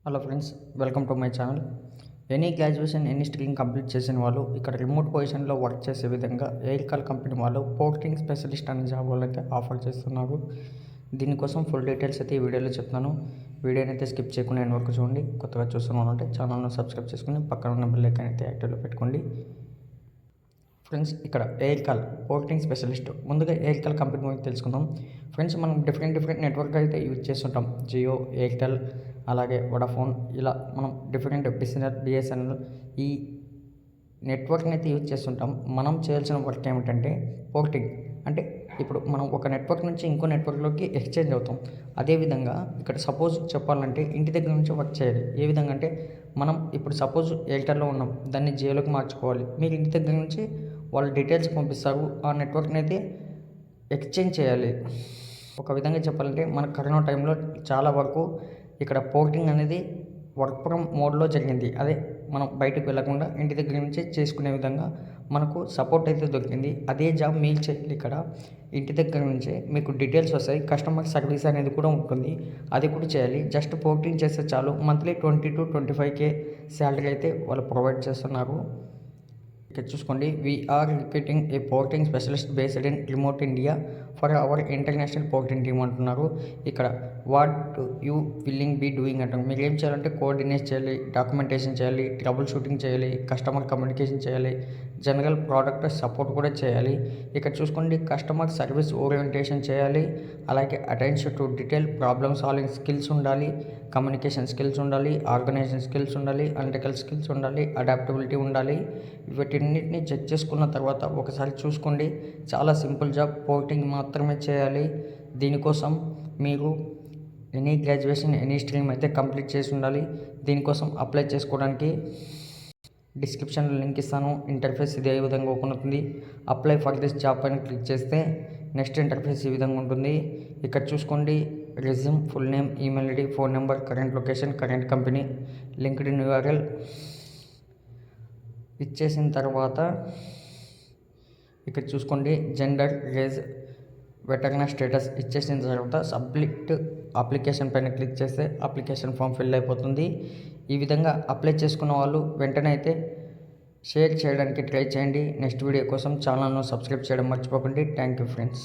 Hello friends, welcome to my channel. Any graduation any stream complete చేసిన వాళ్ళు ఇక్కడ remote పొజిషన్లో వర్క్ చేసే విధంగా ఎయిర్కాల్ కంపెనీ వాళ్ళు పోర్టింగ్ స్పెషలిస్ట్ అనే జాబ్ వాళ్ళైతే ఆఫర్ చేస్తున్నారు. దీనికోసం ఫుల్ డీటెయిల్స్ అయితే ఈ వీడియోలో చెప్తున్నాను. వీడియోని అయితే స్కిప్ చేయకుండా ఎండ్ వరకు చూడండి. కొత్తగా చూస్తున్నానంటే ఛానల్ను సబ్స్క్రైబ్ చేసుకుని పక్కన ఉన్న బెల్ ఐకాన్ అయితే యాక్టివ్లో పెట్టుకోండి. ఫ్రెండ్స్, ఇక్కడ ఎయిర్కాల్ పోర్టింగ్ స్పెషలిస్ట్. ముందుగా ఎయిర్కాల్ కంపెనీ గురించి తెలుసుకుందాం. ఫ్రెండ్స్, మనం డిఫరెంట్ నెట్వర్క్ అయితే యూజ్ చేస్తుంటాం. జియో, ఎయిర్టెల్, అలాగే వోడాఫోన్, ఇలా మనం డిఫరెంట్ బిఎస్ఎన్ఎల్ ఈ నెట్వర్క్ని అయితే యూజ్ చేస్తుంటాం. మనం చేయాల్సిన వర్క్ ఏమిటంటే పోర్టింగ్. అంటే ఇప్పుడు మనం ఒక నెట్వర్క్ నుంచి ఇంకో నెట్వర్క్లోకి ఎక్స్చేంజ్ అవుతాం. అదేవిధంగా ఇక్కడ సపోజ్ చెప్పాలంటే ఇంటి దగ్గర నుంచి వర్క్ చేయాలి. ఏ విధంగా అంటే మనం ఇప్పుడు సపోజ్ ఎయిర్టెల్లో ఉన్నాం, దాన్ని జియోలోకి మార్చుకోవాలి. మీరు ఇంటి దగ్గర నుంచి వాళ్ళ డీటెయిల్స్ పంపిస్తారు, ఆ నెట్వర్క్ని అయితే ఎక్స్చేంజ్ చేయాలి. ఒక విధంగా చెప్పాలంటే మన కరోనా టైంలో చాలా వరకు ఇక్కడ పోర్టింగ్ అనేది వర్క్ ఫ్రమ్ మోడ్లో జరిగింది. అదే మనం బయటకు వెళ్ళకుండా ఇంటి దగ్గర నుంచి చేసుకునే విధంగా మనకు సపోర్ట్ అయితే దొరికింది. అదే జాబ్ మీరు చేయాలి. ఇక్కడ ఇంటి దగ్గర నుంచే మీకు డీటెయిల్స్ వస్తాయి. కస్టమర్ సర్వీస్ అనేది కూడా ఉంటుంది, అది కూడా చేయాలి. జస్ట్ పోర్టింగ్ చేస్తే చాలు. మంత్లీ 20 to 25K శాలరీ అయితే వాళ్ళు ప్రొవైడ్ చేస్తున్నారు. ఇక్కడ చూసుకోండి, we're recruiting a porting specialist based in remote India for our international porting team అంటున్నారు. ఇక్కడ what you willing be doing అంటారు. మీరు ఏం చేయాలంటే కోఆర్డినేట్ చేయాలి, డాక్యుమెంటేషన్ చేయాలి, ట్రబుల్ షూటింగ్ చేయాలి, కస్టమర్ కమ్యూనికేషన్ చేయాలి, జనరల్ ప్రోడక్ట్ సపోర్ట్ కూడా చేయాలి. ఇక్కడ చూసుకోండి, కస్టమర్ సర్వీస్ ఓరియంటేషన్ చేయాలి, అలాగే attention to detail, problem solving skills ఉండాలి, కమ్యూనికేషన్ స్కిల్స్ ఉండాలి, ఆర్గనైజేషన్ స్కిల్స్ ఉండాలి, అనలిటికల్ స్కిల్స్ ఉండాలి, అడాప్టబిలిటీ ఉండాలి. వీటన్నిటిని చెక్ చేసుకున్న తర్వాత ఒకసారి చూసుకోండి. చాలా సింపుల్ జాబ్, పోర్టింగ్ మాత్రమే చేయాలి. దీనికోసం మీరు ఎనీ గ్రాడ్యుయేషన్ ఎనీ స్ట్రీమ్ అయితే కంప్లీట్ చేసి ఉండాలి. దీనికోసం అప్లై చేసుకోవడానికి డిస్క్రిప్షన్లో లింక్ ఇస్తాను. ఇంటర్ఫేస్ ఇదే విధంగా ఓపెన్ అవుతుంది. అప్లై ఫర్ దిస్ జాబ్ పైన క్లిక్ చేస్తే నెక్స్ట్ ఇంటర్ఫేస్ ఈ విధంగా ఉంటుంది. ఇక్కడ చూసుకోండి, resume, full name, email ID, phone number, current location, current company, LinkedIn URL ఇచ్చేసిన తర్వాత ఇక్కడ చూసుకోండి, జెండర్, రేజ్, వెటర్నరీ స్టేటస్ ఇచ్చేసిన తర్వాత సబ్మిట్ అప్లికేషన్ పైన క్లిక్ చేస్తే అప్లికేషన్ ఫామ్ ఫిల్ అయిపోతుంది. ఈ విధంగా అప్లై చేసుకున్న వాళ్ళు వెంటనే అయితే షేర్ చేయడానికి ట్రై చేయండి. నెక్స్ట్ వీడియో కోసం ఛానల్ను సబ్స్క్రైబ్ చేయడం మర్చిపోకండి. Thank you friends.